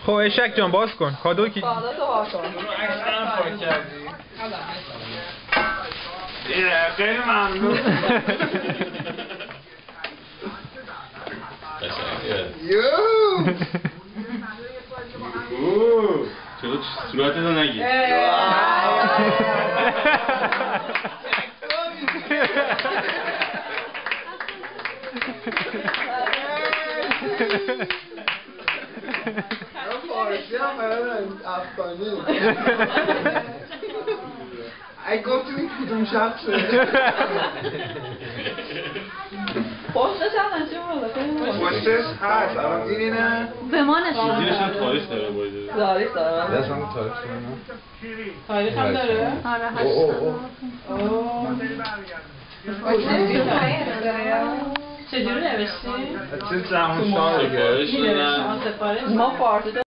خب اشک جان باز کن کادو کی بالا تو ها کن خیلی ممنون چرا صورتت رو نگی فارسی هم برای افغانی ای گفتی این کدوم شخصه پشتش هم نشون بده پشتش هست الان این اینه به ما نشون زیرش هم تاریخ داره باید تاریخ داره دست هم تاریخ کنم تاریخ هم داره؟ آره چجوری نوشتی؟ چه زمان شاه دیگه ما فارسی